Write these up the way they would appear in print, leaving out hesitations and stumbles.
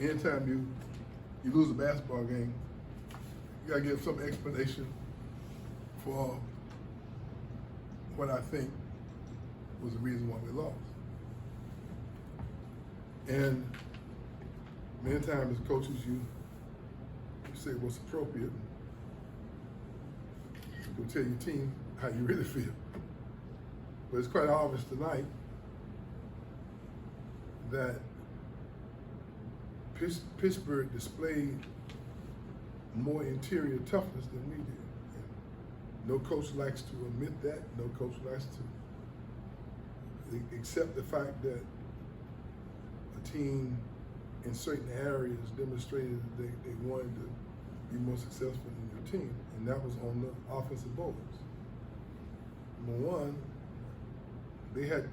anytime you lose a basketball game, you gotta give some explanation for what I think was the reason why we lost. And many times as coaches, you say what's appropriate, and go tell your team how you really feel. But it's quite obvious tonight that Pittsburgh displayed more interior toughness than we did. And no coach likes to admit that. No coach likes to accept the fact that a team in certain areas demonstrated that they wanted to be more successful in their team, and that was on the offensive boards. Number one, they had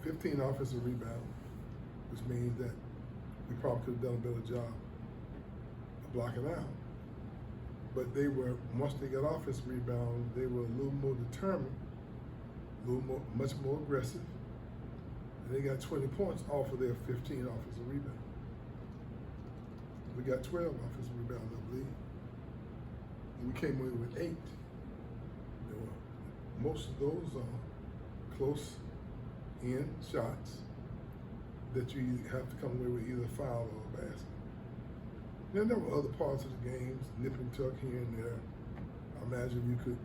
15 offensive rebounds, which means that we probably could have done a better job of blocking out. But they were, once they got offensive rebounds, they were a little more determined, much more aggressive, and they got 20 points off of their 15 offensive rebounds. We got 12 offensive rebounds, I believe. And we came away with 8. Most of those are close-in shots that you have to come away with either a foul or a basket. Then there were other parts of the games, nip and tuck here and there. I imagine you could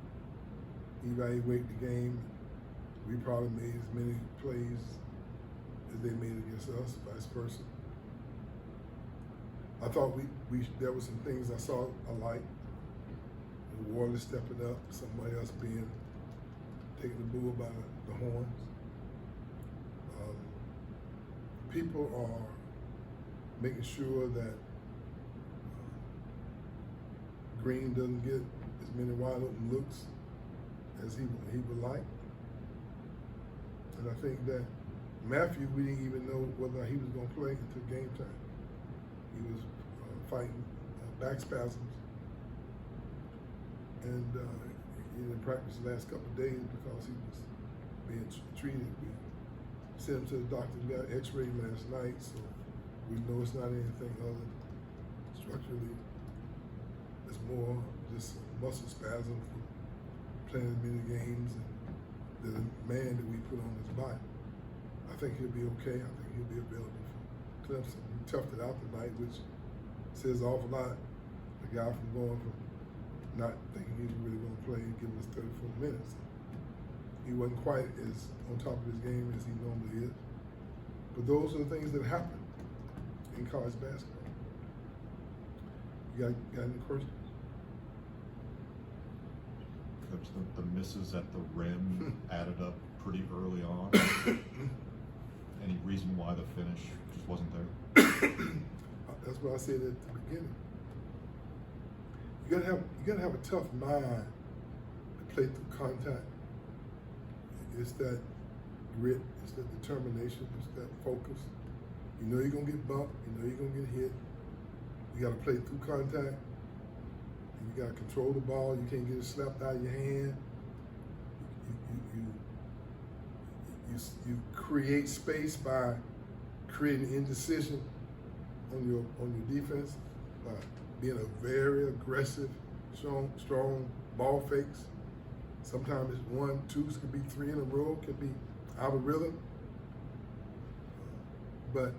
evaluate the game. We probably made as many plays as they made against us, vice versa. I thought there were some things I saw I liked. Warley stepping up, somebody else taking the bull by the horns. People are making sure that Green doesn't get as many wide open looks as he would like. And I think that Matthew, we didn't even know whether he was going to play until game time. He was fighting back spasms, and he didn't practice the last couple of days because he was being treated. We sent him to the doctor. We got an X-ray last night, so we know it's not anything other structurally. It's more just muscle spasm from playing as many games and the man that we put on his body. I think he'll be okay. I think he'll be available for Clemson. He toughed it out tonight, which says an awful lot. The guy from going from not thinking he was really going to play and giving us 34 minutes. He wasn't quite as on top of his game as he normally is. But those are the things that happen in college basketball. You got any questions? Coach, the misses at the rim added up pretty early on. Any reason why the finish just wasn't there? That's what I said at the beginning. You gotta have a tough mind to play through contact. It's that grit, it's that determination, it's that focus. You know you're gonna get bumped, you know you're gonna get hit. You gotta play through contact. And you gotta control the ball. You can't get it slapped out of your hand. You create space by creating indecision on your defense, by being a very aggressive, strong ball fakes. Sometimes it's 1, 2, it could be 3 in a row, it could be out of rhythm. But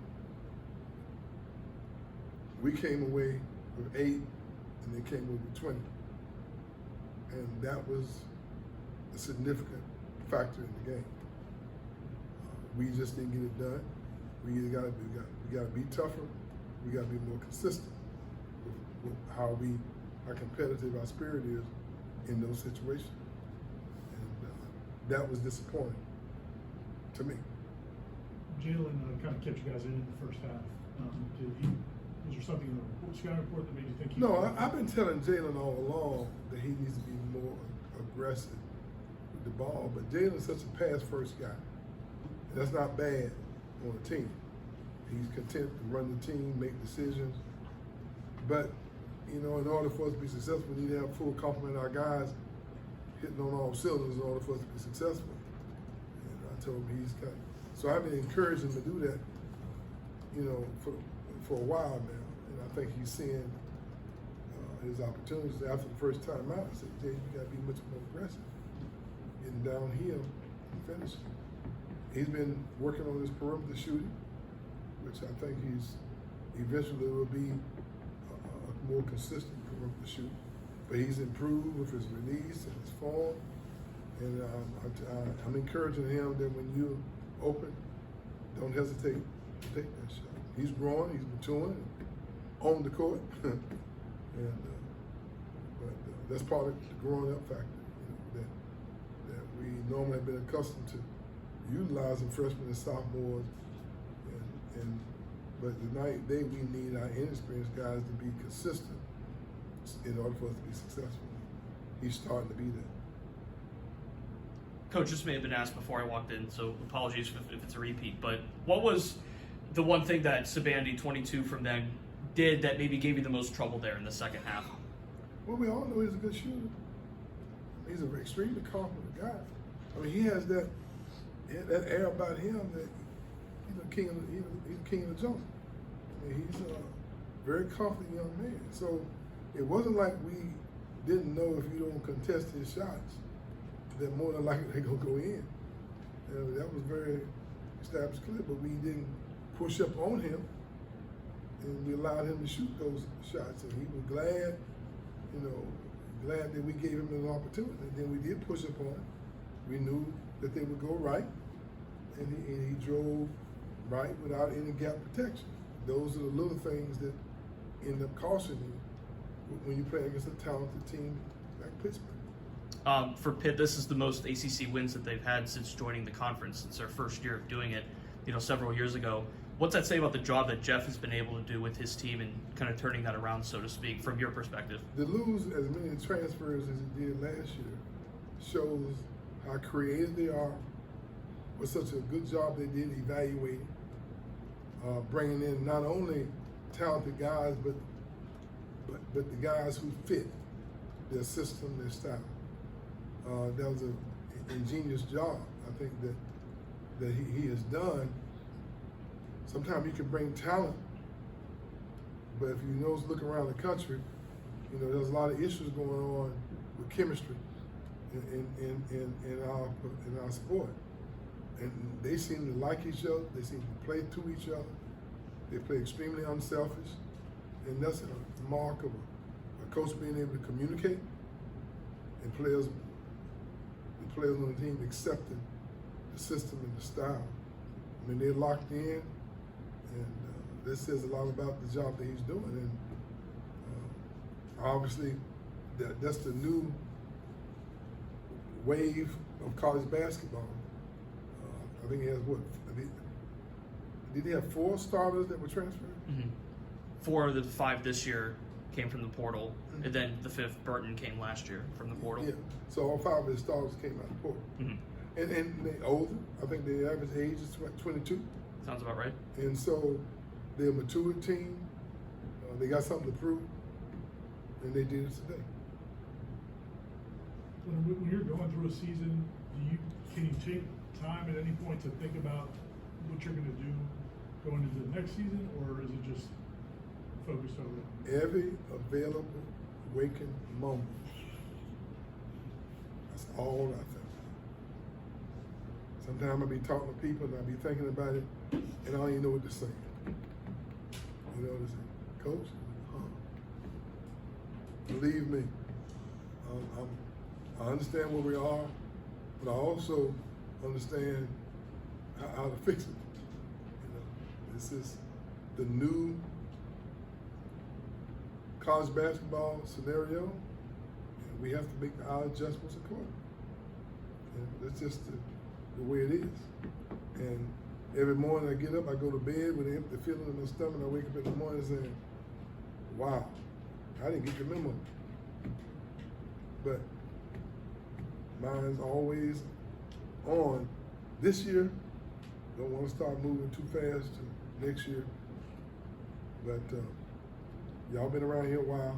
we came away with 8, and they came away with 20. And that was a significant factor in the game. We just didn't get it done. We gotta be tougher. We gotta be more consistent with how competitive our spirit is in those situations. And that was disappointing to me. Jalen kind of kept you guys in the first half. Was there something in the scouting report that made you think? No, I've been telling Jalen all along that he needs to be more aggressive with the ball. But Jalen's such a pass-first guy. And that's not bad on a team. He's content to run the team, make decisions. But, you know, in order for us to be successful, we need to have full complement of our guys hitting on all cylinders in order for us to be successful. And I told him he's got. So I've been encouraging him to do that. you know, for a while now, and I think he's seeing his opportunities. After the first time out, I said, Jay, you got to be much more aggressive, getting downhill and finishing. He's been working on his perimeter shooting, which I think he's eventually will be a more consistent perimeter shooter. But he's improved with his release and his form, and I'm encouraging him that when you're open, don't hesitate to take that shot. He's growing, he's maturing on the court, and but that's part of the growing up factor, you know, that we normally have been accustomed to utilizing freshmen and sophomores, but tonight we need our inexperienced guys to be consistent in order for us to be successful. He's starting to be that. Coach, this may have been asked before I walked in, so apologies if it's a repeat, but what was the one thing that Sabandi, 22 from then, did that maybe gave you the most trouble there in the second half? Well, we all know he's a good shooter. He's an extremely confident guy. I mean, he has that air about him that he's the king of the jungle. I mean, he's a very confident young man. So it wasn't like we didn't know if you don't contest his shots, that more than likely they're gonna go in. That was very established clear, but we didn't push up on him, and we allowed him to shoot those shots, and he was glad, glad that we gave him an opportunity. And then we did push up on him. We knew that they would go right, and he drove right without any gap protection. Those are the little things that end up costing you when you play against a talented team like Pittsburgh. For Pitt, this is the most ACC wins that they've had since joining the conference, since their first year of doing it, several years ago. What's that say about the job that Jeff has been able to do with his team and kind of turning that around, so to speak, from your perspective? To lose as many transfers as it did last year shows how creative they are, what such a good job they did evaluating, bringing in not only talented guys, but the guys who fit their system, their style. That was an ingenious job, I think, that he has done. Sometimes you can bring talent, but if you look around the country, there's a lot of issues going on with chemistry in our sport. And they seem to like each other, they seem to play to each other, they play extremely unselfish, and that's a mark of a coach being able to communicate, and the players on the team accepting the system and the style. I mean, they're locked in, and that says a lot about the job that he's doing. And obviously, that's the new wave of college basketball. I think he has did he have 4 starters that were transferred? Mm-hmm. 4 of the 5 this year came from the portal, mm-hmm. and then the 5th, Burton, came last year from the portal. Yeah, so all 5 of his starters came out of the portal. Mm-hmm. And they're older. I think the average age is 22. Sounds about right. And so they're a mature team. They got something to prove, and they did it today. When you're going through a season, can you take time at any point to think about what you're going to do going into the next season, or is it just focused over it? Every available waking moment. That's all I think. Sometimes I'll be talking to people and I'll be thinking about it, and I don't even know what to say. They say, Coach, believe me, I understand where we are, but I also understand how to fix it. This is the new college basketball scenario, and we have to make our adjustments accordingly. And that's just the way it is. And every morning I get up, I go to bed with an empty feeling in my stomach, and I wake up in the morning saying, wow, I didn't get the memo. But mine's always on. This year, don't want to start moving too fast to next year. But y'all been around here a while.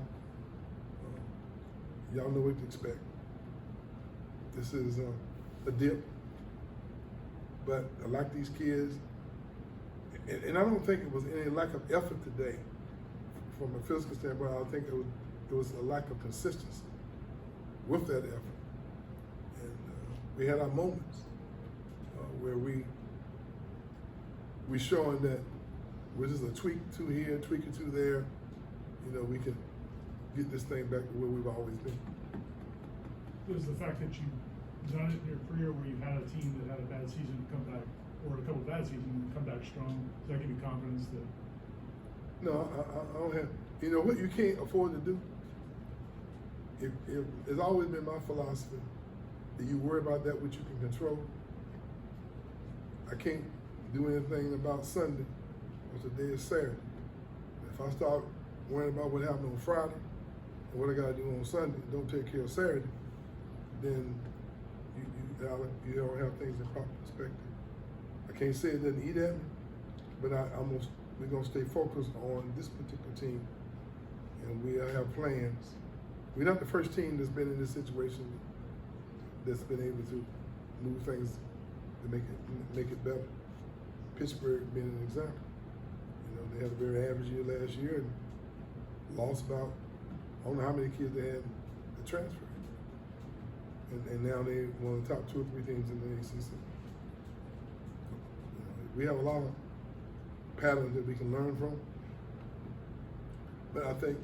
Y'all know what to expect. This is a dip. But I like these kids, And I don't think it was any lack of effort today from a physical standpoint. I think it was a lack of consistency with that effort. And we had our moments where we showing that with just a tweak or two here, tweak or two there, we can get this thing back to where we've always been. Does the fact that you've done it in your career where you've had a team that had a bad season come back, or a couple of bad seasons and come back strong, does that give you confidence that? No, I don't have. What you can't afford to do? It's always been my philosophy that you worry about that which you can control. I can't do anything about Sunday, because today is Saturday. If I start worrying about what happened on Friday and what I got to do on Sunday, don't take care of Saturday, then you don't have things in proper perspective. I can't say it doesn't eat at me, but we're gonna stay focused on this particular team, and we have plans. We're not the first team that's been in this situation that's been able to move things to make it better. Pittsburgh being an example. They had a very average year last year and lost about, I don't know how many kids they had to transfer. And now they're one of the top 2 or 3 teams in the ACC. We have a lot of patterns that we can learn from, but I think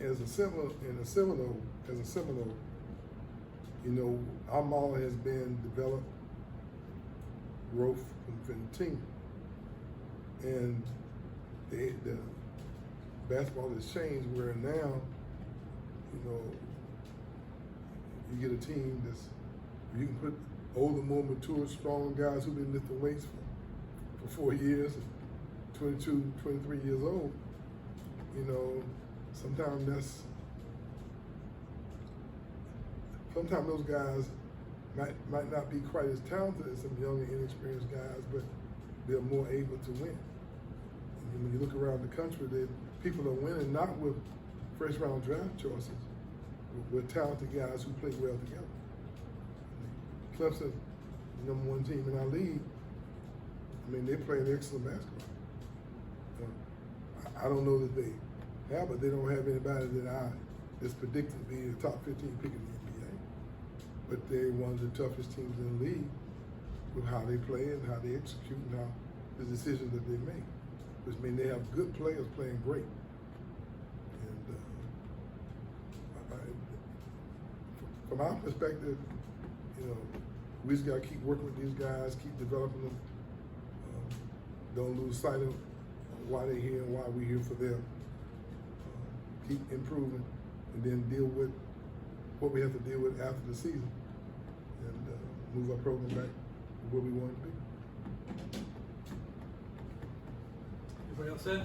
as a Seminole, our model has been develop growth within the team, and the basketball has changed where now, you get a team you can put older, more mature, stronger guys who've been lifting weights for 4 years, 22, 23 years old. Sometimes those guys might not be quite as talented as some younger, inexperienced guys, but they're more able to win. And when you look around the country, people are winning not with first-round draft choices, with talented guys who play well together. Clemson, the #1 team in our league, they play an excellent basketball. I don't know that they have, but they don't have anybody that's predicted to be the top 15 pick in the NBA. But they're one of the toughest teams in the league with how they play and how they execute and how the decisions that they make, which means they have good players playing great. And from our perspective, we just got to keep working with these guys, keep developing them. Don't lose sight of why they're here and why we're here for them. Keep improving, and then deal with what we have to deal with after the season, and move our program back to where we want it to be. Everybody else set?